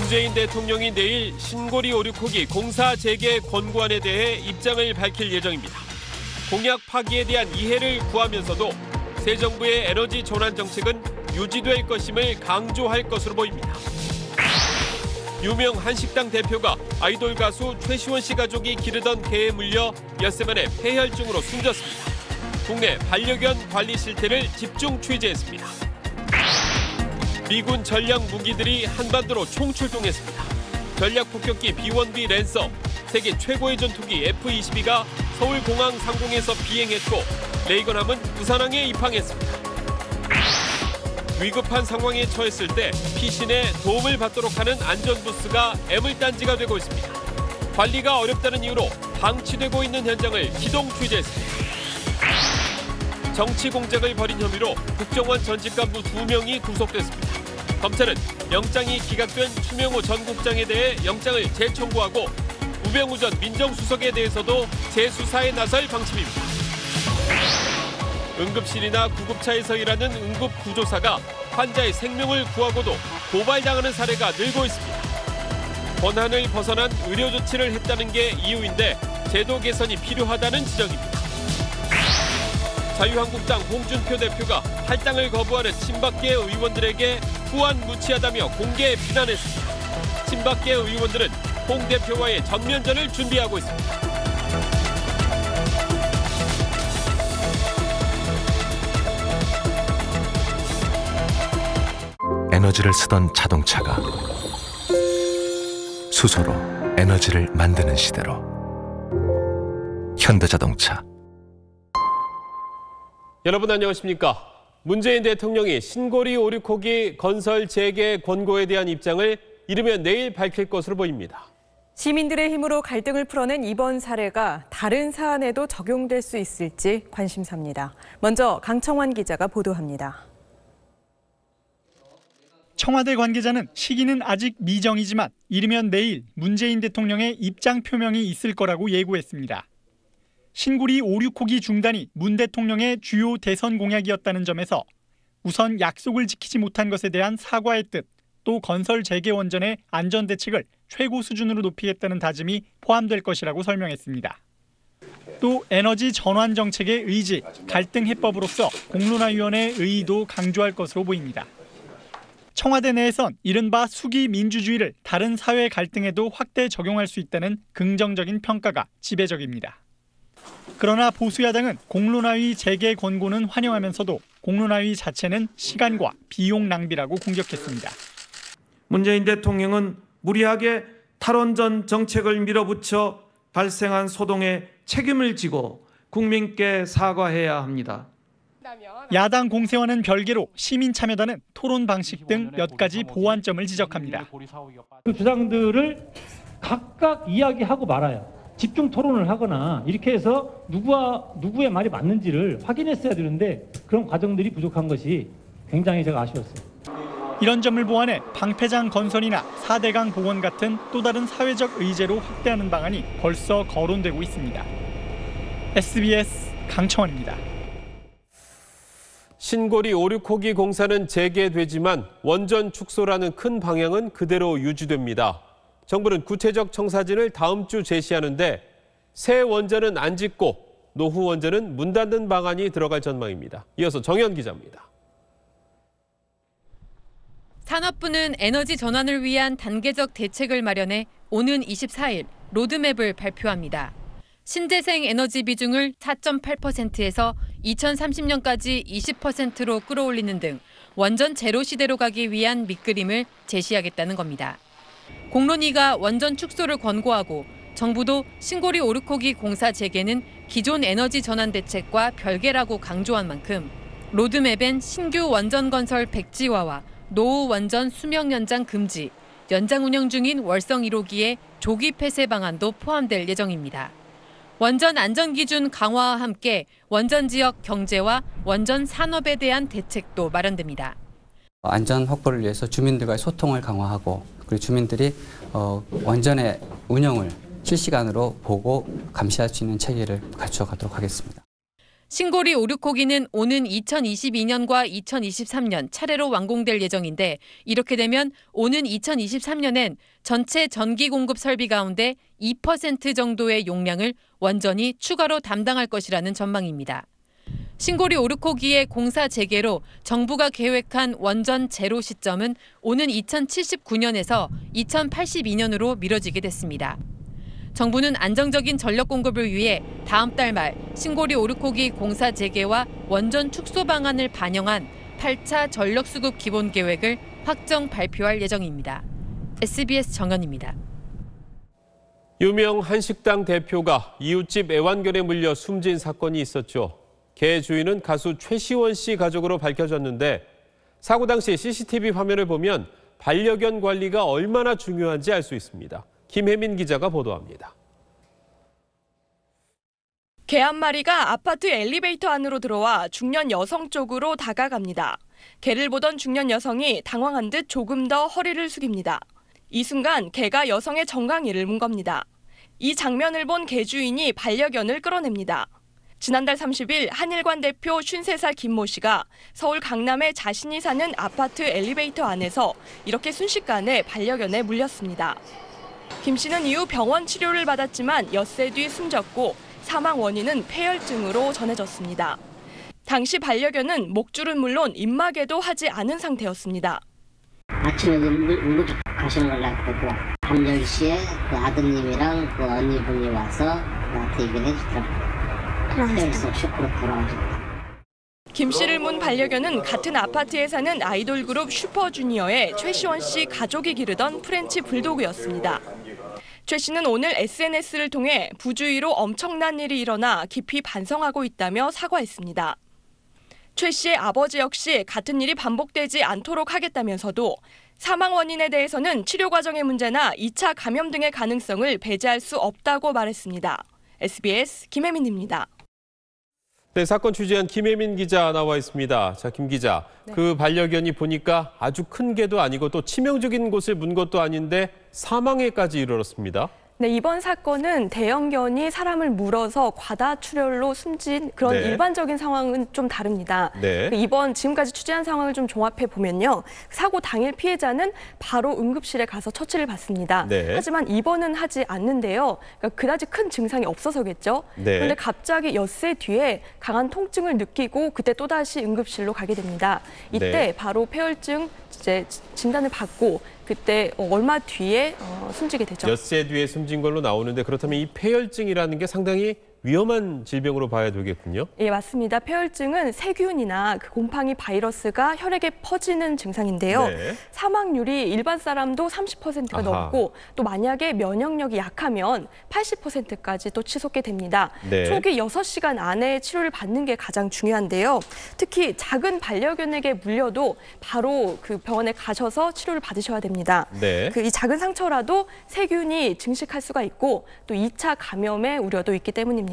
문재인 대통령이 내일 신고리 오륙호기 공사 재개 권고안에 대해 입장을 밝힐 예정입니다. 공약 파기에 대한 이해를 구하면서도 새 정부의 에너지 전환 정책은 유지될 것임을 강조할 것으로 보입니다. 유명 한식당 대표가 아이돌 가수 최시원 씨 가족이 기르던 개에 물려 엿새 만에 폐혈증으로 숨졌습니다. 국내 반려견 관리 실태를 집중 취재했습니다. 미군 전략 무기들이 한반도로 총출동했습니다. 전략 폭격기 B-1B 랜서, 세계 최고의 전투기 F-22가 서울공항 상공에서 비행했고 레이건함은 부산항에 입항했습니다. 위급한 상황에 처했을 때 피신의 도움을 받도록 하는 안전부스가 애물단지가 되고 있습니다. 관리가 어렵다는 이유로 방치되고 있는 현장을 기동 취재했습니다. 정치 공작을 벌인 혐의로 국정원 전직 간부 2명이 구속됐습니다. 검찰은 영장이 기각된 추명호 전 국장에 대해 영장을 재청구하고 우병우 전 민정수석에 대해서도 재수사에 나설 방침입니다. 응급실이나 구급차에서 일하는 응급구조사가 환자의 생명을 구하고도 고발당하는 사례가 늘고 있습니다. 권한을 벗어난 의료 조치를 했다는 게 이유인데 제도 개선이 필요하다는 지적입니다. 자유한국당 홍준표 대표가 할당을 거부하는 친박계 의원들에게 후안무치하다며 공개 비난했습니다. 친박계 의원들은 홍 대표와의 전면전을 준비하고 있습니다. 에너지를 쓰던 자동차가 수소로 에너지를 만드는 시대로 현대자동차. 여러분 안녕하십니까? 문재인 대통령이 신고리 오륙호기 건설 재개 권고에 대한 입장을 이르면 내일 밝힐 것으로 보입니다. 시민들의 힘으로 갈등을 풀어낸 이번 사례가 다른 사안에도 적용될 수 있을지 관심사입니다. 먼저 강청환 기자가 보도합니다. 청와대 관계자는 시기는 아직 미정이지만 이르면 내일 문재인 대통령의 입장 표명이 있을 거라고 예고했습니다. 신고리 오륙호기 중단이 문 대통령의 주요 대선 공약이었다는 점에서 우선 약속을 지키지 못한 것에 대한 사과의 뜻, 또 건설 재개 원전의 안전 대책을 최고 수준으로 높이겠다는 다짐이 포함될 것이라고 설명했습니다. 또 에너지 전환 정책의 의지, 갈등 해법으로서 공론화위원회의 의의도 강조할 것으로 보입니다. 청와대 내에선 이른바 수기 민주주의를 다른 사회 갈등에도 확대 적용할 수 있다는 긍정적인 평가가 지배적입니다. 그러나 보수야당은 공론화위 재개 권고는 환영하면서도 공론화위 자체는 시간과 비용 낭비라고 공격했습니다. 문재인 대통령은 무리하게 탈원전 정책을 밀어붙여 발생한 소동에 책임을 지고 국민께 사과해야 합니다. 야당 공세와는 별개로 시민참여단은 토론 방식 등 몇 가지 보완점을 지적합니다. 그 주장들을 각각 이야기하고 말아요. 집중 토론을 하거나 이렇게 해서 누구의 말이 맞는지를 확인했어야 되는데 그런 과정들이 부족한 것이 굉장히 제가 아쉬웠어요. 이런 점을 보완해 방패장 건설이나 4대강 복원 같은 또 다른 사회적 의제로 확대하는 방안이 벌써 거론되고 있습니다. SBS 강청원입니다. 신고리 오륙호기 공사는 재개되지만 원전 축소라는 큰 방향은 그대로 유지됩니다. 정부는 구체적 청사진을 다음 주 제시하는데 새 원전은 안 짓고 노후 원전은 문 닫는 방안이 들어갈 전망입니다. 이어서 정현 기자입니다. 산업부는 에너지 전환을 위한 단계적 대책을 마련해 오는 24일 로드맵을 발표합니다. 신재생 에너지 비중을 4.8%에서 2030년까지 20%로 끌어올리는 등 원전 제로 시대로 가기 위한 밑그림을 제시하겠다는 겁니다. 공론위가 원전 축소를 권고하고 정부도 신고리 오륙호기 공사 재개는 기존 에너지 전환 대책과 별개라고 강조한 만큼 로드맵엔 신규 원전 건설 백지화와 노후 원전 수명 연장 금지, 연장 운영 중인 월성 1호기의 조기 폐쇄 방안도 포함될 예정입니다. 원전 안전 기준 강화와 함께 원전 지역 경제와 원전 산업에 대한 대책도 마련됩니다. 안전 확보를 위해서 주민들과의 소통을 강화하고 그리고 주민들이 원전의 운영을 실시간으로 보고 감시할 수 있는 체계를 갖춰가도록 하겠습니다. 신고리 오류코기는 오는 2022년과 2023년 차례로 완공될 예정인데 이렇게 되면 오는 2023년엔 전체 전기 공급 설비 가운데 2% 정도의 용량을 완전히 추가로 담당할 것이라는 전망입니다. 신고리 오류코기의 공사 재개로 정부가 계획한 원전 제로 시점은 오는 2079년에서 2082년으로 미뤄지게 됐습니다. 정부는 안정적인 전력 공급을 위해 다음 달 말 신고리 오류코기 공사 재개와 원전 축소 방안을 반영한 8차 전력 수급 기본 계획을 확정 발표할 예정입니다. SBS 정연입니다. 유명 한식당 대표가 이웃집 애완견에 물려 숨진 사건이 있었죠. 개 주인은 가수 최시원 씨 가족으로 밝혀졌는데 사고 당시 CCTV 화면을 보면 반려견 관리가 얼마나 중요한지 알 수 있습니다. 김혜민 기자가 보도합니다. 개 한 마리가 아파트 엘리베이터 안으로 들어와 중년 여성 쪽으로 다가갑니다. 개를 보던 중년 여성이 당황한 듯 조금 더 허리를 숙입니다. 이 순간 개가 여성의 정강이를 문 겁니다. 이 장면을 본 개 주인이 반려견을 끌어냅니다. 지난달 30일 한일관 대표 53살 김모 씨가 서울 강남에 자신이 사는 아파트 엘리베이터 안에서 이렇게 순식간에 반려견에 물렸습니다. 김 씨는 이후 병원 치료를 받았지만 엿새 뒤 숨졌고 사망 원인은 폐혈증으로 전해졌습니다. 당시 반려견은 목줄은 물론 입마개도 하지 않은 상태였습니다. 아침에 응급 가시는 걸 낳고 밤 10시에 그 아드님이랑 그 언니분이 와서 나한테 얘기를 해주더라고요. 폐혈성 쇼크로 돌아가셨다. 김 씨를 문 반려견은 같은 아파트에 사는 아이돌 그룹 슈퍼주니어의 최시원 씨 가족이 기르던 프렌치 불도그였습니다. 최 씨는 오늘 SNS를 통해 부주의로 엄청난 일이 일어나 깊이 반성하고 있다며 사과했습니다. 최 씨의 아버지 역시 같은 일이 반복되지 않도록 하겠다면서도 사망 원인에 대해서는 치료 과정의 문제나 2차 감염 등의 가능성을 배제할 수 없다고 말했습니다. SBS 김혜민입니다. 네, 사건 취재한 김혜민 기자 나와 있습니다. 자, 김 기자, 네. 그 반려견이 보니까 아주 큰 개도 아니고 또 치명적인 곳을 문 것도 아닌데 사망에까지 이르렀습니다. 네, 이번 사건은 대형견이 사람을 물어서 과다출혈로 숨진 그런 네. 일반적인 상황은 좀 다릅니다. 네. 이번 지금까지 취재한 상황을 좀 종합해 보면요. 사고 당일 피해자는 바로 응급실에 가서 처치를 받습니다. 네. 하지만 입원은 하지 않는데요. 그러니까 그다지 큰 증상이 없어서겠죠. 네. 그런데 갑자기 엿새 뒤에 강한 통증을 느끼고 그때 또다시 응급실로 가게 됩니다. 이때 네. 바로 폐혈증 이제 진단을 받고 그때 얼마 뒤에 숨지게 되죠. 엿새 뒤에 숨진 걸로 나오는데 그렇다면 이 폐혈증이라는 게 상당히 위험한 질병으로 봐야 되겠군요. 예, 맞습니다. 폐혈증은 세균이나 그 곰팡이 바이러스가 혈액에 퍼지는 증상인데요. 네. 사망률이 일반 사람도 30%가 아하. 넘고 또 만약에 면역력이 약하면 80%까지 또 치솟게 됩니다. 네. 초기 6시간 안에 치료를 받는 게 가장 중요한데요. 특히 작은 반려견에게 물려도 바로 그 병원에 가셔서 치료를 받으셔야 됩니다. 네. 이 작은 상처라도 세균이 증식할 수가 있고 또 2차 감염의 우려도 있기 때문입니다.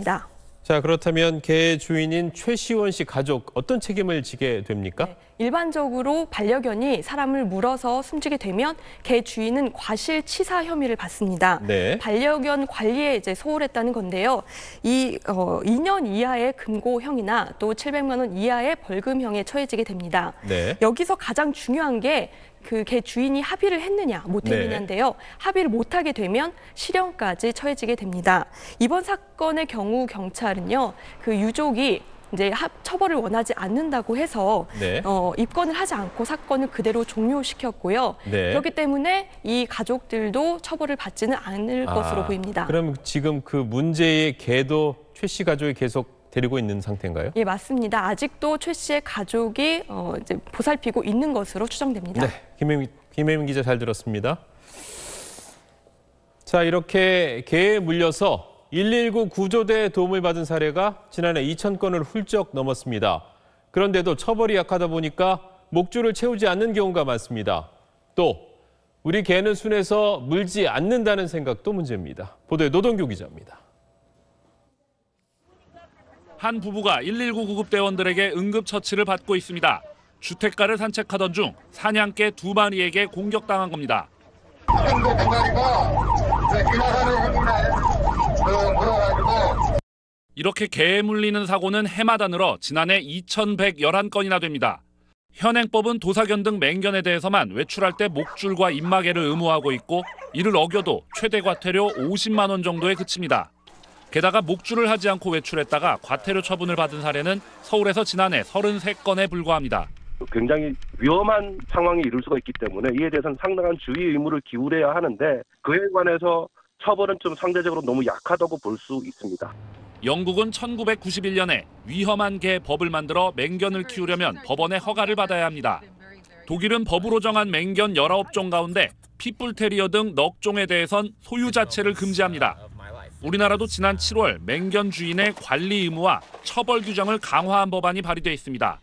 자, 그렇다면 개 주인인 최시원 씨 가족 어떤 책임을 지게 됩니까? 네, 일반적으로 반려견이 사람을 물어서 숨지게 되면 개 주인은 과실치사 혐의를 받습니다. 네. 반려견 관리에 이제 소홀했다는 건데요. 2년 이하의 금고형이나 또 700만 원 이하의 벌금형에 처해지게 됩니다. 네. 여기서 가장 중요한 게 그 개 주인이 합의를 했느냐 못했느냐인데요. 합의를 못하게 되면 실형까지 처해지게 됩니다. 이번 사건의 경우 경찰은요, 그 유족이 이제 처벌을 원하지 않는다고 해서 네. 입건을 하지 않고 사건을 그대로 종료시켰고요. 네. 그렇기 때문에 이 가족들도 처벌을 받지는 않을 것으로 보입니다. 그럼 지금 그 문제의 개도 최 씨 가족이 계속 데리고 있는 상태인가요? 예, 맞습니다. 아직도 최 씨의 가족이 이제 보살피고 있는 것으로 추정됩니다. 네, 김혜민 기자 잘 들었습니다. 자, 이렇게 개에 물려서 119 구조대의 도움을 받은 사례가 지난해 2,000건을 훌쩍 넘었습니다. 그런데도 처벌이 약하다 보니까 목줄을 채우지 않는 경우가 많습니다. 또 우리 개는 순해서 물지 않는다는 생각도 문제입니다. 보도에 노동규 기자입니다. 한 부부가 119 구급대원들에게 응급처치를 받고 있습니다. 주택가를 산책하던 중 사냥개 2마리에게 공격당한 겁니다. 이렇게 개에 물리는 사고는 해마다 늘어 지난해 2,111건이나 됩니다. 현행법은 도사견 등 맹견에 대해서만 외출할 때 목줄과 입마개를 의무화하고 있고 이를 어겨도 최대 과태료 50만 원 정도에 그칩니다. 게다가 목줄을 하지 않고 외출했다가 과태료 처분을 받은 사례는 서울에서 지난해 33건에 불과합니다. 굉장히 위험한 상황이 이룰 수가 있기 때문에 이에 대해서는 상당한 주의 의무를 기울여야 하는데 그에 관해서 처벌은 좀 상대적으로 너무 약하다고 볼 수 있습니다. 영국은 1991년에 위험한 개 법을 만들어 맹견을 키우려면 법원의 허가를 받아야 합니다. 독일은 법으로 정한 맹견 19종 가운데 핏불테리어 등 넉종에 대해선 소유 자체를 금지합니다. 우리나라도 지난 7월 맹견 주인의 관리 의무와 처벌 규정을 강화한 법안이 발의돼 있습니다.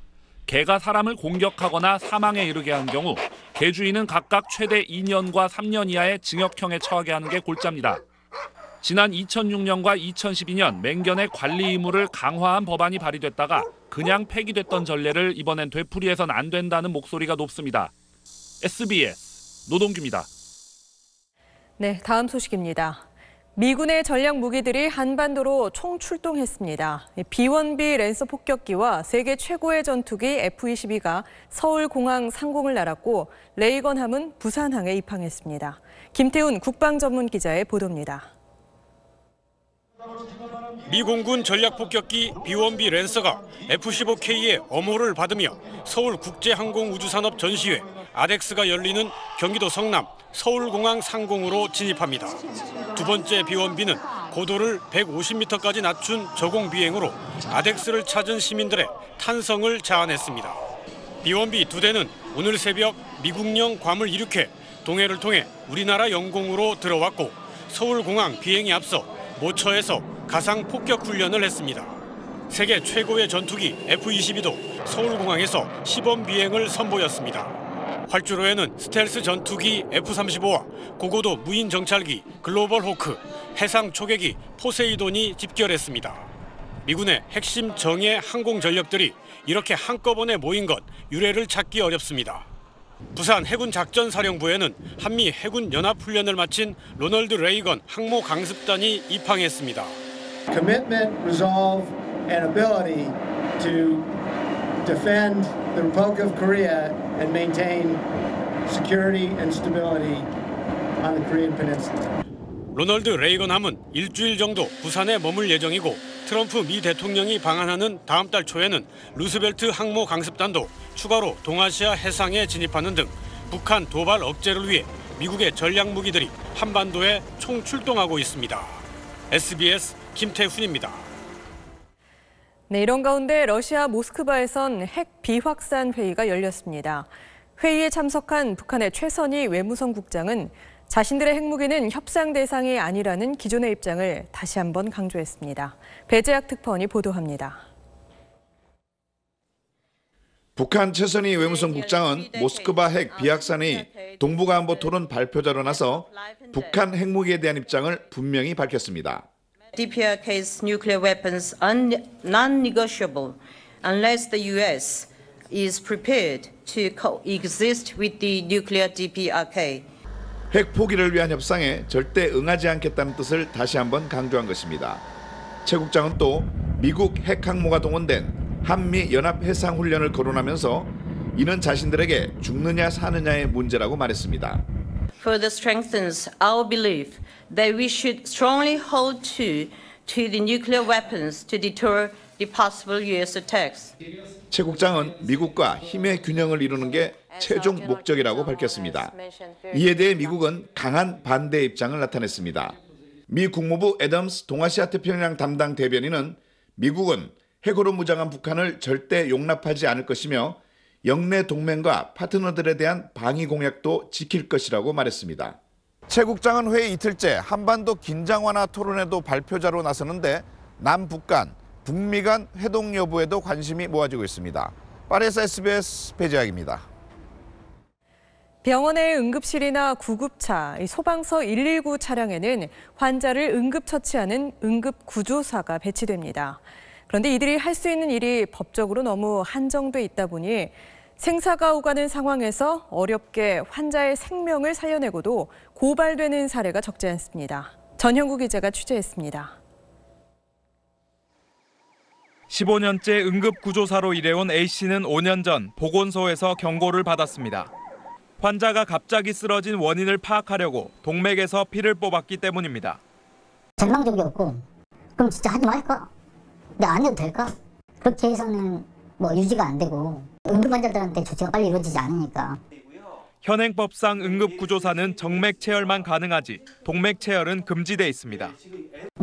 개가 사람을 공격하거나 사망에 이르게 한 경우 개 주인은 각각 최대 2년과 3년 이하의 징역형에 처하게 하는 게 골자입니다. 지난 2006년과 2012년 맹견의 관리 의무를 강화한 법안이 발의됐다가 그냥 폐기됐던 전례를 이번엔 되풀이해선 안 된다는 목소리가 높습니다. SBS 노동규입니다. 네, 다음 소식입니다. 미군의 전략 무기들이 한반도로 총출동했습니다. B-1B 랜서 폭격기와 세계 최고의 전투기 F-22가 서울공항 상공을 날았고 레이건함은 부산항에 입항했습니다. 김태훈 국방전문기자의 보도입니다. 미공군 전략폭격기 B-1B 랜서가 F-15K의 엄호를 받으며 서울국제항공우주산업 전시회 아덱스가 열리는 경기도 성남 서울공항 상공으로 진입합니다. 두 번째 B-1B는 고도를 150m까지 낮춘 저공 비행으로 아덱스를 찾은 시민들의 탄성을 자아냈습니다. B-1B 두 대는 오늘 새벽 미국령 괌을 이륙해 동해를 통해 우리나라 영공으로 들어왔고 서울공항 비행에 앞서 모처에서 가상 폭격 훈련을 했습니다. 세계 최고의 전투기 F-22도 서울공항에서 시범 비행을 선보였습니다. 활주로에는 스텔스 전투기 F-35와 고고도 무인 정찰기 글로벌 호크, 해상 초계기 포세이돈이 집결했습니다. 미군의 핵심 정예 항공 전력들이 이렇게 한꺼번에 모인 것 유례를 찾기 어렵습니다. 부산 해군작전사령부에는 한미 해군 연합훈련을 마친 로널드 레이건 항모 강습단이 입항했습니다. Commitment, resolve, and ability to defend the Republic of Korea and maintain security and stability on the Korean Peninsula. 로널드 레이건함은 일주일 정도 부산에 머물 예정이고 트럼프 미 대통령이 방한하는 다음 달 초에는 루스벨트 항모 강습단도 추가로 동아시아 해상에 진입하는 등 북한 도발 억제를 위해 미국의 전략 무기들이 한반도에 총출동하고 있습니다. SBS 김태훈입니다. 네, 이런 가운데 러시아 모스크바에선 핵 비확산 회의가 열렸습니다. 회의에 참석한 북한의 최선희 외무성 국장은 자신들의 핵무기는 협상 대상이 아니라는 기존의 입장을 다시 한번 강조했습니다. 배재학 특파원이 보도합니다. 북한 최선희 외무성 국장은 모스크바 핵 비확산의 동북아안보 토론 발표자로 나서 북한 핵무기에 대한 입장을 분명히 밝혔습니다. DPRK's nuclear weapons are non-negotiable unless the U.S. is prepared to coexist with the nuclear DPRK. 핵 포기를 위한 협상에 절대 응하지 않겠다는 뜻을 다시 한번 강조한 것입니다. 최 국장은 또 미국 핵 항모가 동원된 한미 연합 해상 훈련을 거론하면서 이는 자신들에게 죽느냐 사느냐의 문제라고 말했습니다. Further strengthens our belief that we should strongly hold to the nuclear weapons to deter the possible U.S. attacks. 최 국장은 미국과 힘의 균형을 이루는 게 최종 목적이라고 밝혔습니다. 이에 대해 미국은 강한 반대 입장을 나타냈습니다. 미 국무부 애덤스 동아시아 태평양 담당 대변인은 미국은 핵으로 무장한 북한을 절대 용납하지 않을 것이며 영내 동맹과 파트너들에 대한 방위 공약도 지킬 것이라고 말했습니다. 최 국장은 회의 이틀째 한반도 긴장 완화 토론회도 발표자로 나서는데 남북 간, 북미 간 회동 여부에도 관심이 모아지고 있습니다. 파리에서 SBS 배재학입니다. 병원의 응급실이나 구급차, 소방서 119 차량에는 환자를 응급처치하는 응급구조사가 배치됩니다. 그런데 이들이 할 수 있는 일이 법적으로 너무 한정돼 있다 보니 생사가 오가는 상황에서 어렵게 환자의 생명을 살려내고도 고발되는 사례가 적지 않습니다. 전형구 기자가 취재했습니다. 15년째 응급구조사로 일해온 A씨는 5년 전 보건소에서 경고를 받았습니다. 환자가 갑자기 쓰러진 원인을 파악하려고 동맥에서 피를 뽑았기 때문입니다. 절망적이었고 그럼 진짜 하지 말까? 근데 안 해도 될까? 그렇게 해서는 뭐 유지가 안 되고 응급 환자들한테 조치가 빨리 이루어지지 않으니까. 현행법상 응급구조사는 정맥 체열만 가능하지 동맥 체열은 금지돼 있습니다.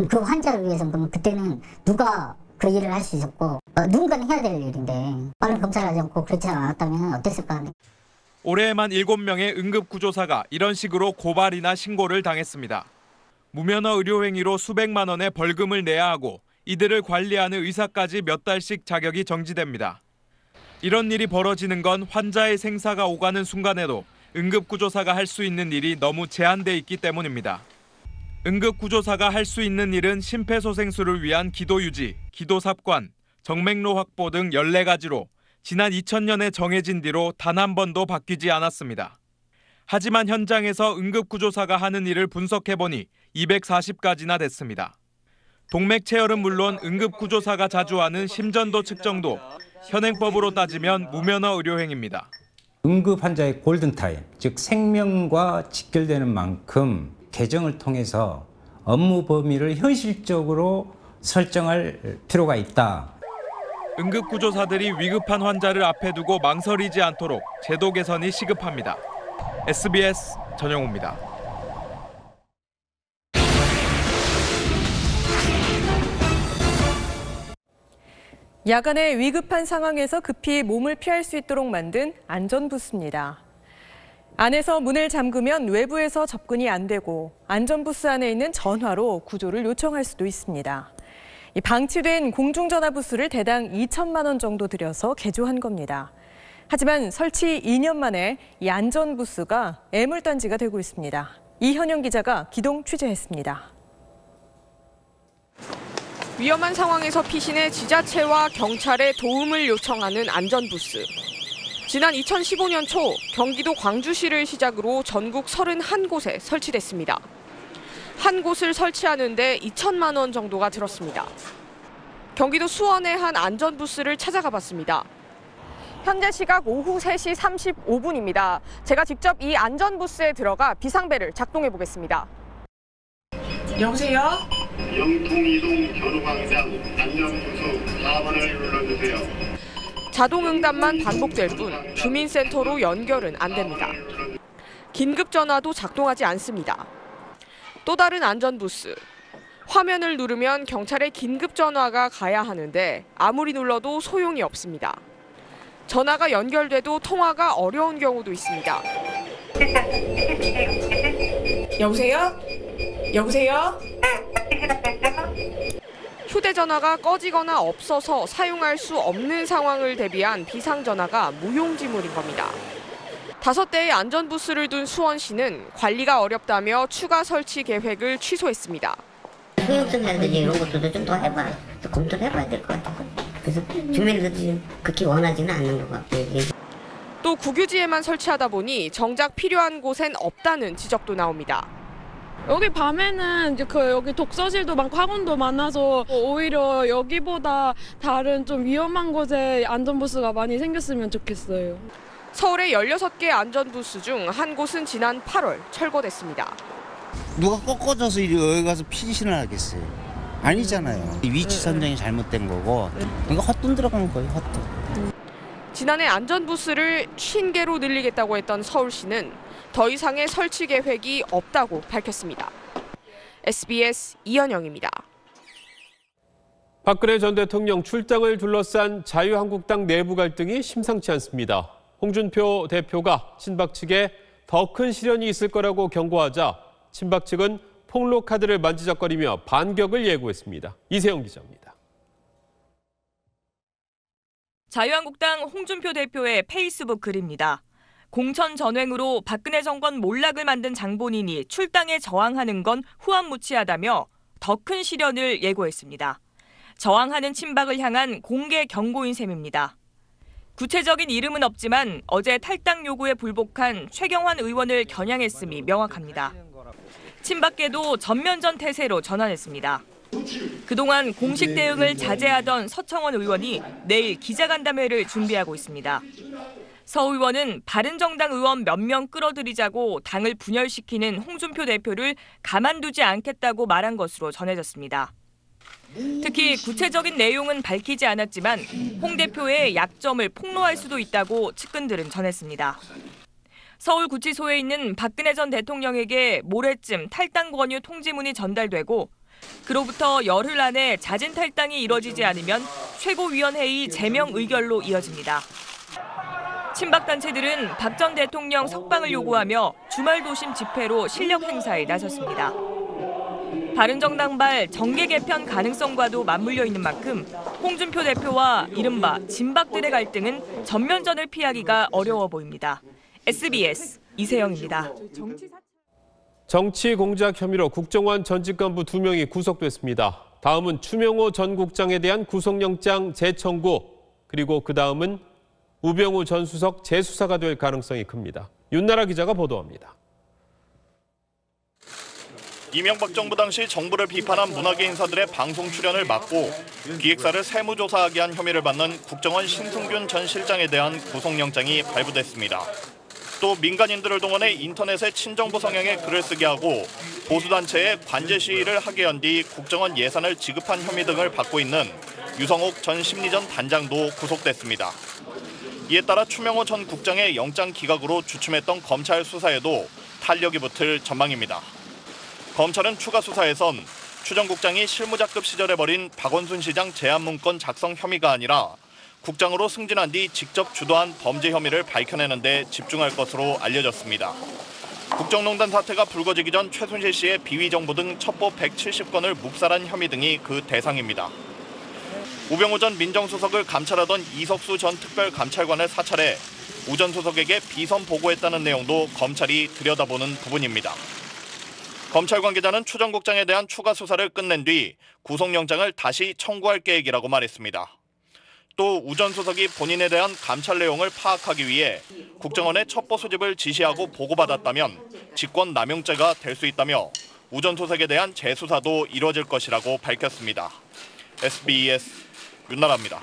그 환자를 위해서 그럼 그때는 누가 그 일을 할 수 있었고 누군가는 해야 될 일인데 빠른 검사를 하지 않고 그렇지 않았다면 어땠을까? 올해에만 7명의 응급구조사가 이런 식으로 고발이나 신고를 당했습니다. 무면허 의료행위로 수백만 원의 벌금을 내야 하고 이들을 관리하는 의사까지 몇 달씩 자격이 정지됩니다. 이런 일이 벌어지는 건 환자의 생사가 오가는 순간에도 응급구조사가 할 수 있는 일이 너무 제한돼 있기 때문입니다. 응급구조사가 할 수 있는 일은 심폐소생술을 위한 기도 유지, 기도 삽관, 정맥로 확보 등 14가지로 지난 2000년에 정해진 뒤로 단 한 번도 바뀌지 않았습니다. 하지만 현장에서 응급구조사가 하는 일을 분석해보니 240가지나 됐습니다. 동맥 체열은 물론 응급구조사가 자주 하는 심전도 측정도 현행법으로 따지면 무면허 의료행위입니다. 응급 환자의 골든타임, 즉 생명과 직결되는 만큼 개정을 통해서 업무 범위를 현실적으로 설정할 필요가 있다. 응급구조사들이 위급한 환자를 앞에 두고 망설이지 않도록 제도 개선이 시급합니다. SBS 전영호입니다. 야간에 위급한 상황에서 급히 몸을 피할 수 있도록 만든 안전부스입니다. 안에서 문을 잠그면 외부에서 접근이 안 되고 안전부스 안에 있는 전화로 구조를 요청할 수도 있습니다. 이 방치된 공중전화 부스를 대당 2천만 원 정도 들여서 개조한 겁니다. 하지만 설치 2년 만에 이 안전부스가 애물단지가 되고 있습니다. 이현영 기자가 기동 취재했습니다. 위험한 상황에서 피신해 지자체와 경찰의 도움을 요청하는 안전부스. 지난 2015년 초 경기도 광주시를 시작으로 전국 31곳에 설치됐습니다. 한 곳을 설치하는 데 2천만 원 정도가 들었습니다. 경기도 수원의 한 안전부스를 찾아가 봤습니다. 현재 시각 오후 3시 35분입니다. 제가 직접 이 안전부스에 들어가 비상벨을 작동해 보겠습니다. 여보세요? 영통이동 견우광장 안전부스 4번을 눌러주세요. 자동응답만 반복될 뿐 주민센터로 연결은 안 됩니다. 긴급전화도 작동하지 않습니다. 또 다른 안전부스. 화면을 누르면 경찰에 긴급전화가 가야 하는데 아무리 눌러도 소용이 없습니다. 전화가 연결돼도 통화가 어려운 경우도 있습니다. 여보세요? 여보세요? 휴대전화가 꺼지거나 없어서 사용할 수 없는 상황을 대비한 비상전화가 무용지물인 겁니다. 5대의 안전부스를 둔 수원시는 관리가 어렵다며 추가 설치 계획을 취소했습니다. 소형성이라든지 이런 것들도 좀 더 해봐야, 또 검토를 해봐야 될 것 같아요. 그래서 주민들도 극히 원하지는 않는 것 같고요. 또 국유지에만 설치하다 보니 정작 필요한 곳엔 없다는 지적도 나옵니다. 여기 밤에는 이제 여기 독서실도 많고 학원도 많아서 오히려 여기보다 다른 좀 위험한 곳에 안전부스가 많이 생겼으면 좋겠어요. 서울의 16개 안전부스 중 한 곳은 지난 8월 철거됐습니다. 누가 꺾어져서 여기 가서 피신을 하겠어요? 아니잖아요. 위치 선정이 잘못된 거고 그러니까 헛돈 들어가는 거예요. 헛돈. 지난해 안전부스를 50개로 늘리겠다고 했던 서울시는 더 이상의 설치 계획이 없다고 밝혔습니다. SBS 이현영입니다. 박근혜 전 대통령 출당을 둘러싼 자유한국당 내부 갈등이 심상치 않습니다. 홍준표 대표가 친박 측에 더 큰 시련이 있을 거라고 경고하자 친박 측은 폭로 카드를 만지작거리며 반격을 예고했습니다. 이세영 기자입니다. 자유한국당 홍준표 대표의 페이스북 글입니다. 공천 전횡으로 박근혜 정권 몰락을 만든 장본인이 출당에 저항하는 건 후한무치하다며 더 큰 시련을 예고했습니다. 저항하는 친박을 향한 공개 경고인 셈입니다. 구체적인 이름은 없지만 어제 탈당 요구에 불복한 최경환 의원을 겨냥했음이 명확합니다. 친박계도 전면전 태세로 전환했습니다. 그동안 공식 대응을 자제하던 서청원 의원이 내일 기자간담회를 준비하고 있습니다. 서 의원은 바른정당 의원 몇 명 끌어들이자고 당을 분열시키는 홍준표 대표를 가만두지 않겠다고 말한 것으로 전해졌습니다. 특히 구체적인 내용은 밝히지 않았지만 홍 대표의 약점을 폭로할 수도 있다고 측근들은 전했습니다. 서울구치소에 있는 박근혜 전 대통령에게 모레쯤 탈당 권유 통지문이 전달되고 그로부터 열흘 안에 잦은 탈당이 이뤄지지 않으면 최고위원회의 제명 의결로 이어집니다. 친박단체들은 박 전 대통령 석방을 요구하며 주말 도심 집회로 실력 행사에 나섰습니다. 바른정당발 정계 개편 가능성과도 맞물려 있는 만큼 홍준표 대표와 이른바 진박들의 갈등은 전면전을 피하기가 어려워 보입니다. SBS 이세영입니다. 정치 공작 혐의로 국정원 전직 간부 2명이 구속됐습니다. 다음은 추명호 전 국장에 대한 구속영장 재청구, 그리고 그 다음은 우병우 전 수석 재수사가 될 가능성이 큽니다. 윤나라 기자가 보도합니다. 이명박 정부 당시 정부를 비판한 문화계 인사들의 방송 출연을 막고 기획사를 세무조사하게 한 혐의를 받는 국정원 신승균 전 실장에 대한 구속영장이 발부됐습니다. 또 민간인들을 동원해 인터넷에 친정부 성향의 글을 쓰게 하고 보수단체에 관제 시위를 하게 한 뒤 국정원 예산을 지급한 혐의 등을 받고 있는 유성옥 전 심리전 단장도 구속됐습니다. 이에 따라 추명호 전 국장의 영장 기각으로 주춤했던 검찰 수사에도 탄력이 붙을 전망입니다. 검찰은 추가 수사에선 추 전 국장이 실무자급 시절에 벌인 박원순 시장 제안 문건 작성 혐의가 아니라 국장으로 승진한 뒤 직접 주도한 범죄 혐의를 밝혀내는 데 집중할 것으로 알려졌습니다. 국정농단 사태가 불거지기 전 최순실 씨의 비위 정보 등 첩보 170건을 묵살한 혐의 등이 그 대상입니다. 우병우 전 민정수석을 감찰하던 이석수 전 특별감찰관을 사찰해 우 전 수석에게 비선 보고했다는 내용도 검찰이 들여다보는 부분입니다. 검찰 관계자는 추 전 국장에 대한 추가 수사를 끝낸 뒤 구속영장을 다시 청구할 계획이라고 말했습니다. 또 우 전 수석이 본인에 대한 감찰 내용을 파악하기 위해 국정원에 첩보 수집을 지시하고 보고받았다면 직권남용죄가 될 수 있다며 우 전 수석에 대한 재수사도 이뤄질 것이라고 밝혔습니다. SBS 윤나라입니다.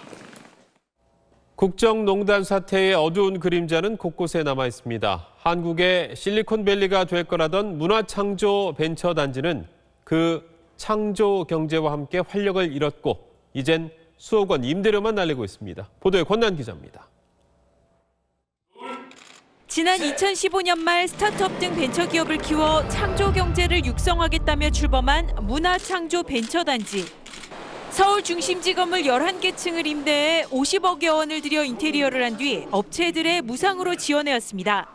국정농단 사태의 어두운 그림자는 곳곳에 남아 있습니다. 한국의 실리콘밸리가 될 거라던 문화창조 벤처단지는 그 창조 경제와 함께 활력을 잃었고 이젠 수억 원 임대료만 날리고 있습니다. 보도에 권난 기자입니다. 지난 2015년 말 스타트업 등 벤처기업을 키워 창조 경제를 육성하겠다며 출범한 문화창조 벤처단지. 서울 중심지 건물 11개 층을 임대해 50억여 원을 들여 인테리어를 한 뒤 업체들의 무상으로 지원해왔습니다.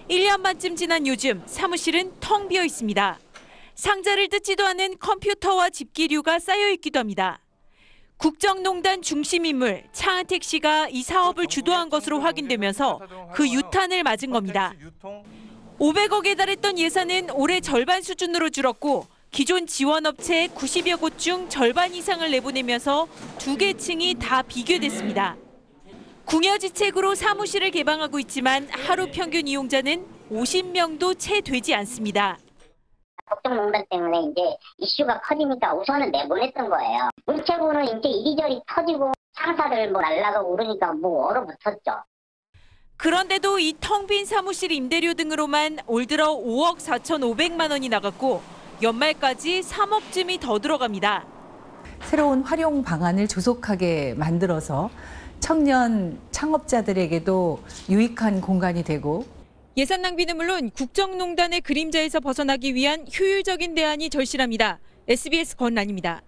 1년 반쯤 지난 요즘 사무실은 텅 비어 있습니다. 상자를 뜯지도 않은 컴퓨터와 집기류가 쌓여 있기도 합니다. 국정농단 중심 인물 차은택 씨가 이 사업을 주도한 것으로 확인되면서 그 유탄을 맞은 겁니다. 500억에 달했던 예산은 올해 절반 수준으로 줄었고 기존 지원업체 90여 곳 중 절반 이상을 내보내면서 2개 층이 다 비교됐습니다. 궁여지책으로 사무실을 개방하고 있지만 하루 평균 이용자는 50명도 채 되지 않습니다. 국정농단 때문에 이제 이슈가 커지니까 우선은 내보냈던 거예요. 물체고는 이제 이리저리 터지고 상사들 날라가고 그러니까 얼어붙었죠. 그런데도 이 텅 빈 사무실 임대료 등으로만 올 들어 5억 4,500만 원이 나갔고 연말까지 3억쯤이 더 들어갑니다. 새로운 활용 방안을 조속하게 만들어서 청년 창업자들에게도 유익한 공간이 되고 예산 낭비는 물론 국정농단의 그림자에서 벗어나기 위한 효율적인 대안이 절실합니다. SBS 권란입니다.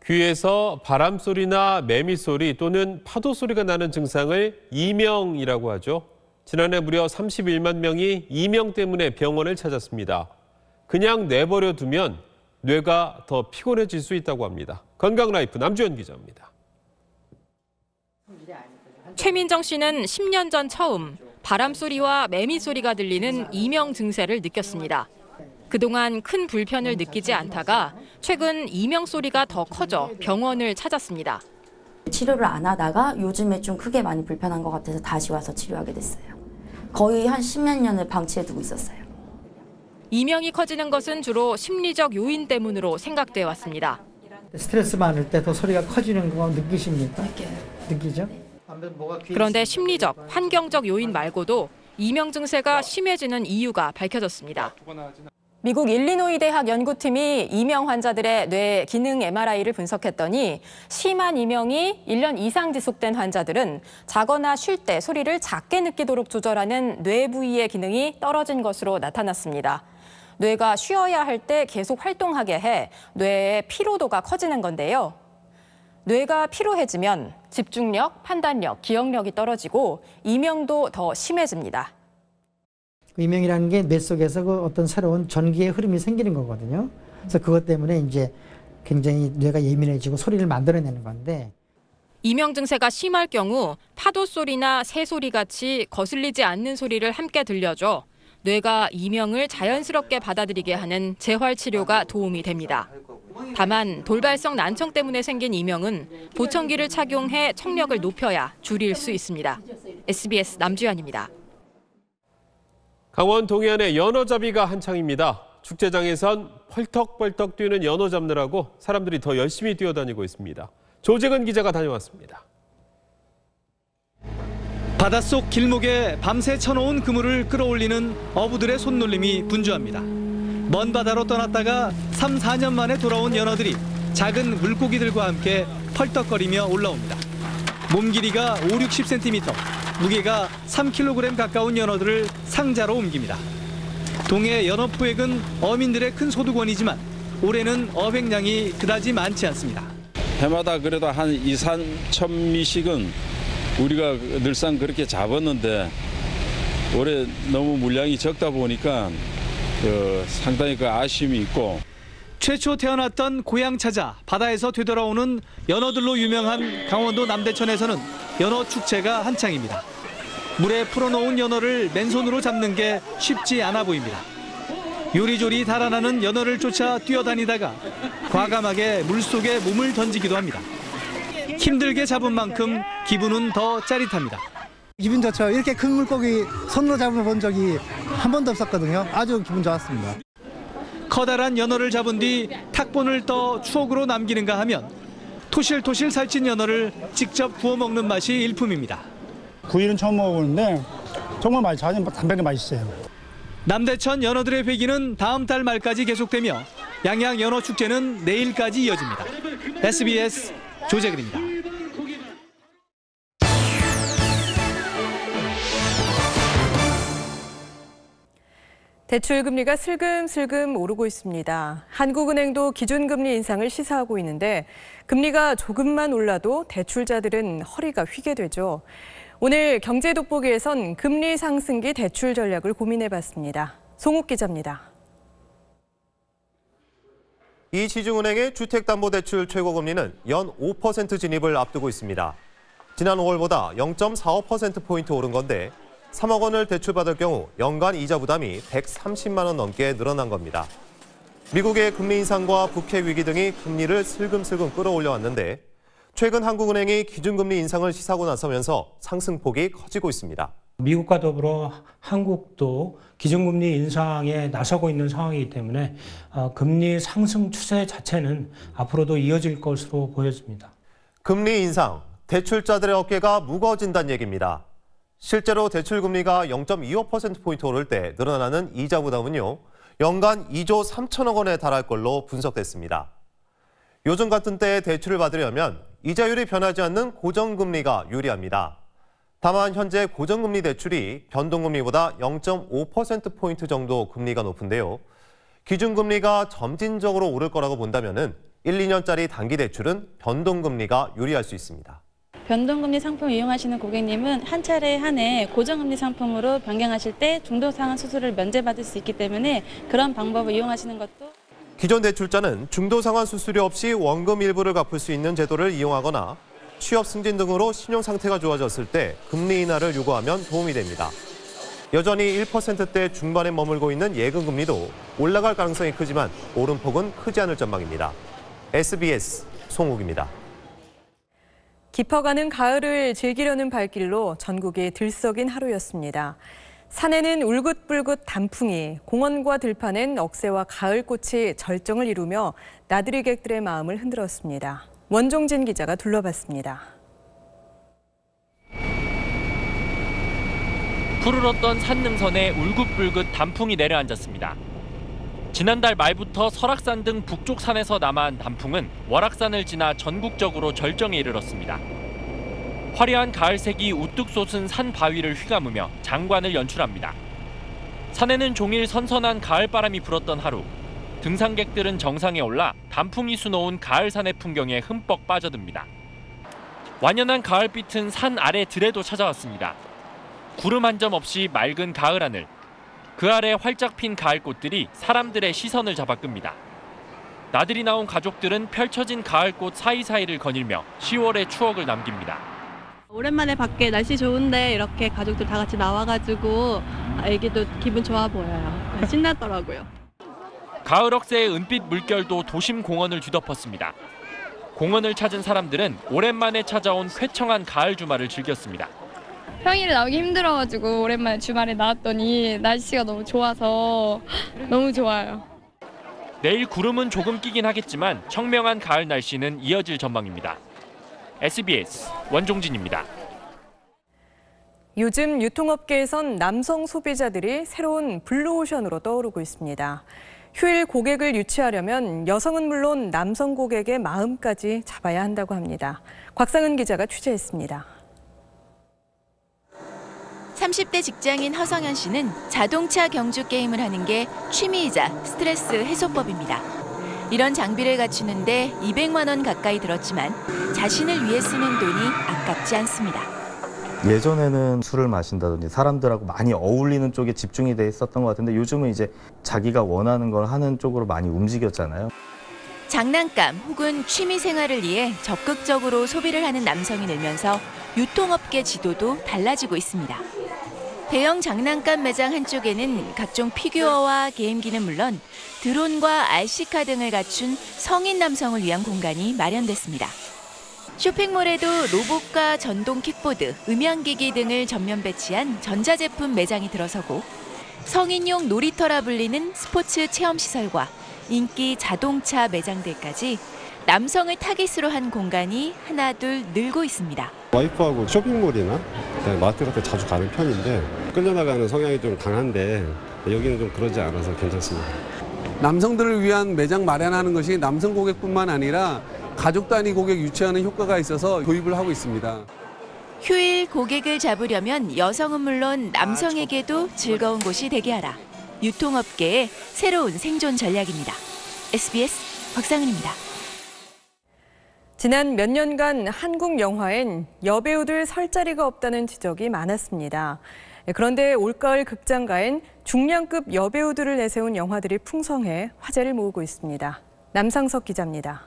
귀에서 바람소리나 매미소리 또는 파도소리가 나는 증상을 이명이라고 하죠. 지난해 무려 31만 명이 이명 때문에 병원을 찾았습니다. 그냥 내버려 두면 뇌가 더 피곤해질 수 있다고 합니다. 건강라이프 남주현 기자입니다. 최민정 씨는 10년 전 처음 바람소리와 매미소리가 들리는 이명 증세를 느꼈습니다. 그동안 큰 불편을 느끼지 않다가 최근 이명 소리가 더 커져 병원을 찾았습니다. 치료를 안 하다가 요즘에 좀 크게 많이 불편한 것 같아서 다시 와서 치료하게 됐어요. 거의 한 10몇 년을 방치해두고 있었어요. 이명이 커지는 것은 주로 심리적 요인 때문으로 생각돼 왔습니다. 스트레스 많을 때 더 소리가 커지는 거 느끼십니까? 느끼죠? 그런데 심리적, 환경적 요인 말고도 이명 증세가 심해지는 이유가 밝혀졌습니다. 미국 일리노이 대학 연구팀이 이명 환자들의 뇌 기능 MRI를 분석했더니 심한 이명이 1년 이상 지속된 환자들은 자거나 쉴 때 소리를 작게 느끼도록 조절하는 뇌 부위의 기능이 떨어진 것으로 나타났습니다. 뇌가 쉬어야 할 때 계속 활동하게 해 뇌의 피로도가 커지는 건데요. 뇌가 피로해지면 집중력, 판단력, 기억력이 떨어지고 이명도 더 심해집니다. 이명이라는 게 뇌 속에서 그 어떤 새로운 전기의 흐름이 생기는 거거든요. 그래서 그것 때문에 이제 굉장히 뇌가 예민해지고 소리를 만들어내는 건데. 이명 증세가 심할 경우 파도 소리나 새 소리 같이 거슬리지 않는 소리를 함께 들려줘 뇌가 이명을 자연스럽게 받아들이게 하는 재활 치료가 도움이 됩니다. 다만 돌발성 난청 때문에 생긴 이명은 보청기를 착용해 청력을 높여야 줄일 수 있습니다. SBS 남주현입니다. 강원 동해안의 연어잡이가 한창입니다. 축제장에선 펄떡펄떡 뛰는 연어 잡느라고 사람들이 더 열심히 뛰어다니고 있습니다. 조재근 기자가 다녀왔습니다. 바닷속 길목에 밤새 쳐놓은 그물을 끌어올리는 어부들의 손놀림이 분주합니다. 먼 바다로 떠났다가 3, 4년 만에 돌아온 연어들이 작은 물고기들과 함께 펄떡거리며 올라옵니다. 몸 길이가 5, 60cm, 무게가 3kg 가까운 연어들을 상자로 옮깁니다. 동해 연어 포획은 어민들의 큰 소득원이지만 올해는 어획량이 그다지 많지 않습니다. 해마다 그래도 한 2, 3천 미씩은 우리가 늘상 그렇게 잡았는데 올해 너무 물량이 적다 보니까 상당히 아쉬움이 있고. 최초 태어났던 고향 찾아 바다에서 되돌아오는 연어들로 유명한 강원도 남대천에서는 연어 축제가 한창입니다. 물에 풀어놓은 연어를 맨손으로 잡는 게 쉽지 않아 보입니다. 요리조리 달아나는 연어를 쫓아 뛰어다니다가 과감하게 물속에 몸을 던지기도 합니다. 힘들게 잡은 만큼 기분은 더 짜릿합니다. 기분 좋죠. 이렇게 큰 물고기 손으로 잡아본 적이 한 번도 없었거든요. 아주 기분 좋았습니다. 커다란 연어를 잡은 뒤 탁본을 떠 추억으로 남기는가 하면 토실토실 살찐 연어를 직접 구워 먹는 맛이 일품입니다. 구이는 처음 먹어보는데 정말 맛있어요. 담백하게 맛있어요. 남대천 연어들의 회기는 다음 달 말까지 계속되며 양양 연어 축제는 내일까지 이어집니다. SBS 조재근입니다. 대출 금리가 슬금슬금 오르고 있습니다. 한국은행도 기준금리 인상을 시사하고 있는데 금리가 조금만 올라도 대출자들은 허리가 휘게 되죠. 오늘 경제돋보기에선 금리 상승기 대출 전략을 고민해봤습니다. 송욱 기자입니다. 이 시중은행의 주택담보대출 최고금리는 연 5% 진입을 앞두고 있습니다. 지난 5월보다 0.45%포인트 오른 건데 3억 원을 대출받을 경우 연간 이자 부담이 130만 원 넘게 늘어난 겁니다. 미국의 금리 인상과 북핵 위기 등이 금리를 슬금슬금 끌어올려왔는데 최근 한국은행이 기준금리 인상을 시사하고 나서면서 상승폭이 커지고 있습니다. 미국과 더불어 한국도 기준금리 인상에 나서고 있는 상황이기 때문에 금리 상승 추세 자체는 앞으로도 이어질 것으로 보여집니다. 금리 인상, 대출자들의 어깨가 무거워진다는 얘기입니다. 실제로 대출금리가 0.25%포인트 오를 때 늘어나는 이자 부담은요, 연간 2조 3천억 원에 달할 걸로 분석됐습니다. 요즘 같은 때에 대출을 받으려면 이자율이 변하지 않는 고정금리가 유리합니다. 다만 현재 고정금리 대출이 변동금리보다 0.5%포인트 정도 금리가 높은데요. 기준금리가 점진적으로 오를 거라고 본다면 1, 2년짜리 단기 대출은 변동금리가 유리할 수 있습니다. 변동금리 상품을 이용하시는 고객님은 한 차례 한 해 고정금리 상품으로 변경하실 때 중도상환 수수료를 면제받을 수 있기 때문에 그런 방법을 이용하시는 것도. 기존 대출자는 중도상환 수수료 없이 원금 일부를 갚을 수 있는 제도를 이용하거나 취업 승진 등으로 신용 상태가 좋아졌을 때 금리 인하를 요구하면 도움이 됩니다. 여전히 1%대 중반에 머물고 있는 예금 금리도 올라갈 가능성이 크지만 오름폭은 크지 않을 전망입니다. SBS 송욱입니다. 깊어가는 가을을 즐기려는 발길로 전국이 들썩인 하루였습니다. 산에는 울긋불긋 단풍이, 공원과 들판엔 억새와 가을꽃이 절정을 이루며 나들이객들의 마음을 흔들었습니다. 원종진 기자가 둘러봤습니다. 푸르렀던 산능선에 울긋불긋 단풍이 내려앉았습니다. 지난달 말부터 설악산 등 북쪽 산에서 남아한 단풍은 월악산을 지나 전국적으로 절정에 이르렀습니다. 화려한 가을색이 우뚝 솟은 산 바위를 휘감으며 장관을 연출합니다. 산에는 종일 선선한 가을바람이 불었던 하루. 등산객들은 정상에 올라 단풍이 수놓은 가을산의 풍경에 흠뻑 빠져듭니다. 완연한 가을빛은 산 아래 들에도 찾아왔습니다. 구름 한 점 없이 맑은 가을 하늘. 그 아래 활짝 핀 가을꽃들이 사람들의 시선을 잡아 끕니다. 나들이 나온 가족들은 펼쳐진 가을꽃 사이사이를 거닐며 10월의 추억을 남깁니다. 오랜만에 밖에 날씨 좋은데 이렇게 가족들 다 같이 나와가지고 애기도 기분 좋아 보여요. 신나더라고요. 가을 억새의 은빛 물결도 도심 공원을 뒤덮었습니다. 공원을 찾은 사람들은 오랜만에 찾아온 쾌청한 가을 주말을 즐겼습니다. 평일에 나오기 힘들어가지고 오랜만에 주말에 나왔더니 날씨가 너무 좋아서 너무 좋아요. 내일 구름은 조금 끼긴 하겠지만 청명한 가을 날씨는 이어질 전망입니다. SBS 원종진입니다. 요즘 유통업계에선 남성 소비자들이 새로운 블루오션으로 떠오르고 있습니다. 휴일 고객을 유치하려면 여성은 물론 남성 고객의 마음까지 잡아야 한다고 합니다. 곽상은 기자가 취재했습니다. 30대 직장인 허성현 씨는 자동차 경주 게임을 하는 게 취미이자 스트레스 해소법입니다. 이런 장비를 갖추는데 200만 원 가까이 들었지만 자신을 위해 쓰는 돈이 아깝지 않습니다. 예전에는 술을 마신다든지 사람들하고 많이 어울리는 쪽에 집중이 돼 있었던 것 같은데 요즘은 이제 자기가 원하는 걸 하는 쪽으로 많이 움직였잖아요. 장난감 혹은 취미 생활을 위해 적극적으로 소비를 하는 남성이 늘면서 유통업계 지도도 달라지고 있습니다. 대형 장난감 매장 한쪽에는 각종 피규어와 게임기는 물론 드론과 RC카 등을 갖춘 성인 남성을 위한 공간이 마련됐습니다. 쇼핑몰에도 로봇과 전동 킥보드, 음향기기 등을 전면 배치한 전자제품 매장이 들어서고 성인용 놀이터라 불리는 스포츠 체험시설과 인기 자동차 매장들까지 남성을 타깃으로 한 공간이 하나둘 늘고 있습니다. 와이프하고 쇼핑몰이나 마트 같은 데 자주 가는 편인데 끌려나가는 성향이 좀 강한데 여기는 좀 그러지 않아서 괜찮습니다. 남성들을 위한 매장 마련하는 것이 남성 고객뿐만 아니라 가족 단위 고객 유치하는 효과가 있어서 도입을 하고 있습니다. 휴일 고객을 잡으려면 여성은 물론 남성에게도 즐거운 곳이 되게 하라. 유통업계의 새로운 생존 전략입니다. SBS 곽상은입니다. 지난 몇 년간 한국 영화엔 여배우들 설 자리가 없다는 지적이 많았습니다. 그런데 올가을 극장가엔 중량급 여배우들을 내세운 영화들이 풍성해 화제를 모으고 있습니다. 남상석 기자입니다.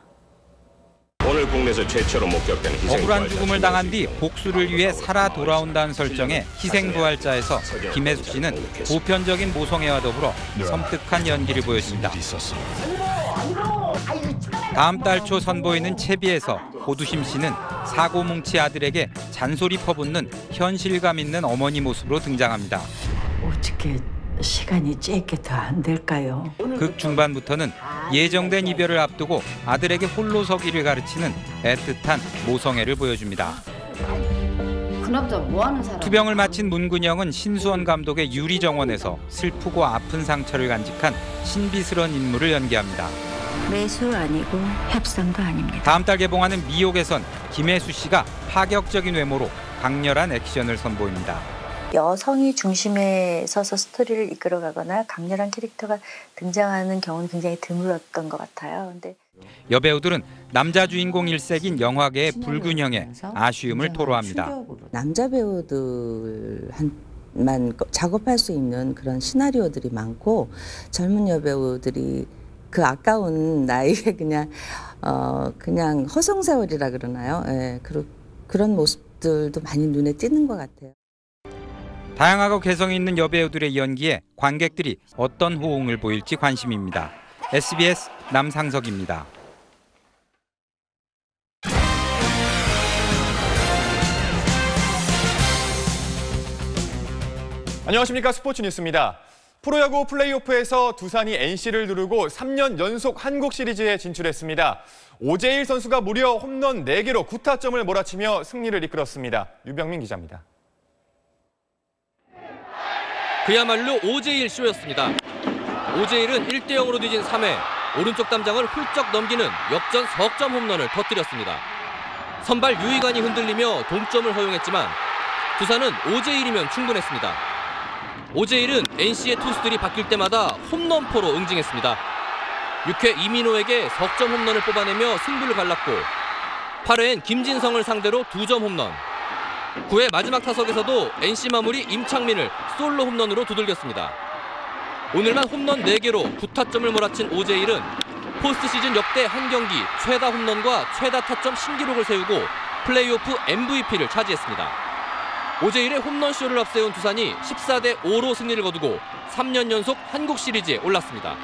오늘 국내에서 최초로 목격된 억울한 죽음을 당한 뒤 복수를 위해 살아 돌아온다는 설정의 희생부활자에서 김혜수 씨는 보편적인 모성애와 더불어 섬뜩한 연기를 보여줍니다. 다음 달 초 선보이는 채비에서 고두심 씨는 사고뭉치 아들에게 잔소리 퍼붓는 현실감 있는 어머니 모습으로 등장합니다. 어떻게 시간이 짧게 더 안 될까요? 극 중반부터는 예정된 이별을 앞두고 아들에게 홀로 서기를 가르치는 애틋한 모성애를 보여줍니다. 그 남자 뭐 하는 사람? 투병을 마친 문근영은 신수원 감독의 유리정원에서 슬프고 아픈 상처를 간직한 신비스러운 인물을 연기합니다. 매수 아니고 협상도 아닙니다. 다음 달 개봉하는 미혹에선 김혜수 씨가 파격적인 외모로 강렬한 액션을 선보입니다. 여성이 중심에 서서 스토리를 이끌어가거나 강렬한 캐릭터가 등장하는 경우는 굉장히 드물었던 것 같아요. 근데 여배우들은 남자 주인공 일색인 영화계의 불균형에 아쉬움을 토로합니다. 남자 배우들만 작업할 수 있는 그런 시나리오들이 많고 젊은 여배우들이 그 아까운 나이에 그냥 허송세월이라 그러나요? 예, 그런 모습들도 많이 눈에 띄는 것 같아요. 다양하고 개성이 있는 여배우들의 연기에 관객들이 어떤 호응을 보일지 관심입니다. SBS 남상석입니다. 안녕하십니까. 스포츠 뉴스입니다. 프로야구 플레이오프에서 두산이 NC를 누르고 3년 연속 한국 시리즈에 진출했습니다. 오재일 선수가 무려 홈런 4개로 9타점을 몰아치며 승리를 이끌었습니다. 유병민 기자입니다. 그야말로 오재일 쇼였습니다. 오재일은 1대0으로 뒤진 3회 오른쪽 담장을 훌쩍 넘기는 역전 석점 홈런을 터뜨렸습니다. 선발 유희관이 흔들리며 동점을 허용했지만 두산은 오재일이면 충분했습니다. 오재일은 NC의 투수들이 바뀔 때마다 홈런포로 응징했습니다. 6회 이민호에게 석점 홈런을 뽑아내며 승부를 갈랐고 8회엔 김진성을 상대로 2점 홈런. 9회 마지막 타석에서도 NC 마무리 임창민을 솔로 홈런으로 두들겼습니다. 오늘만 홈런 4개로 9타점을 몰아친 오재일은 포스트 시즌 역대 한 경기 최다 홈런과 최다 타점 신기록을 세우고 플레이오프 MVP를 차지했습니다. 오재일의 홈런쇼를 앞세운 두산이 14대5로 승리를 거두고 3년 연속 한국 시리즈에 올랐습니다.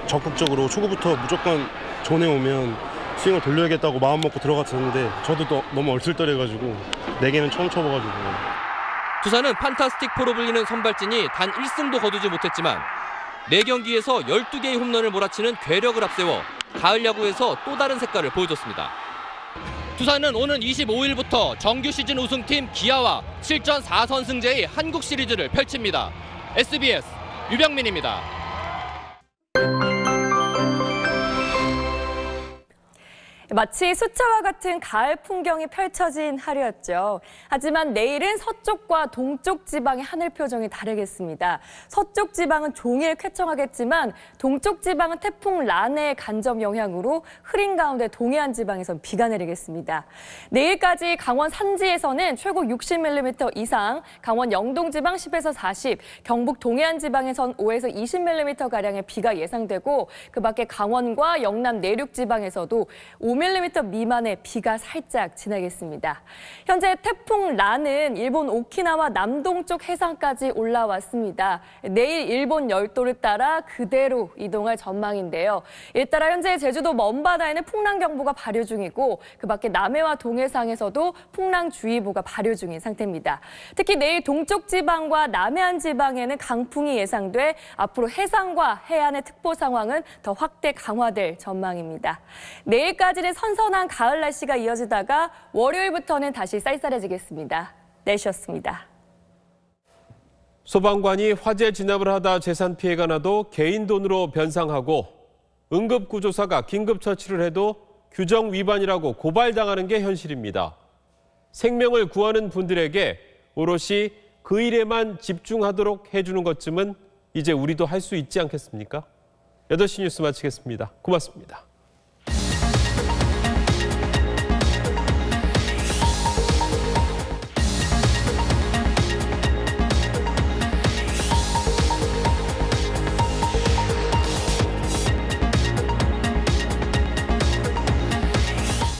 적극적으로 초구부터 무조건 존에 오면 스윙을 돌려야겠다고 마음먹고 들어갔었는데 저도 너무 얼떨떨해가지고 4개는 처음 쳐봐가지고. 두산은 판타스틱4로 불리는 선발진이 단 1승도 거두지 못했지만 4경기에서 12개의 홈런을 몰아치는 괴력을 앞세워 가을 야구에서 또 다른 색깔을 보여줬습니다. 두산은 오는 25일부터 정규 시즌 우승팀 기아와 7전 4선승제의 한국 시리즈를 펼칩니다. SBS 유병민입니다. 마치 숫자와 같은 가을 풍경이 펼쳐진 하루였죠. 하지만 내일은 서쪽과 동쪽 지방의 하늘 표정이 다르겠습니다. 서쪽 지방은 종일 쾌청하겠지만 동쪽 지방은 태풍 란의 간접 영향으로 흐린 가운데 동해안 지방에선 비가 내리겠습니다. 내일까지 강원 산지에서는 최고 60mm 이상, 강원 영동 지방 10에서 40, 경북 동해안 지방에선 5에서 20mm가량의 비가 예상되고 그 밖에 강원과 영남 내륙 지방에서도 5mm 미만의 비가 살짝 지나겠습니다. 현재 태풍 란은 일본 오키나와 남동쪽 해상까지 올라왔습니다. 내일 일본 열도를 따라 그대로 이동할 전망인데요. 이에 따라 현재 제주도 먼바다에는 풍랑경보가 발효 중이고 그 밖에 남해와 동해상에서도 풍랑주의보가 발효 중인 상태입니다. 특히 내일 동쪽 지방과 남해안 지방에는 강풍이 예상돼 앞으로 해상과 해안의 특보 상황은 더 확대 강화될 전망입니다. 내일까지는 선선한 가을 날씨가 이어지다가 월요일부터는 다시 쌀쌀해지겠습니다. 내쉬었습니다. 소방관이 화재 진압을 하다 재산 피해가 나도 개인 돈으로 변상하고 응급구조사가 긴급처치를 해도 규정 위반이라고 고발당하는 게 현실입니다. 생명을 구하는 분들에게 오롯이 그 일에만 집중하도록 해주는 것쯤은 이제 우리도 할 수 있지 않겠습니까? 8시 뉴스 마치겠습니다. 고맙습니다.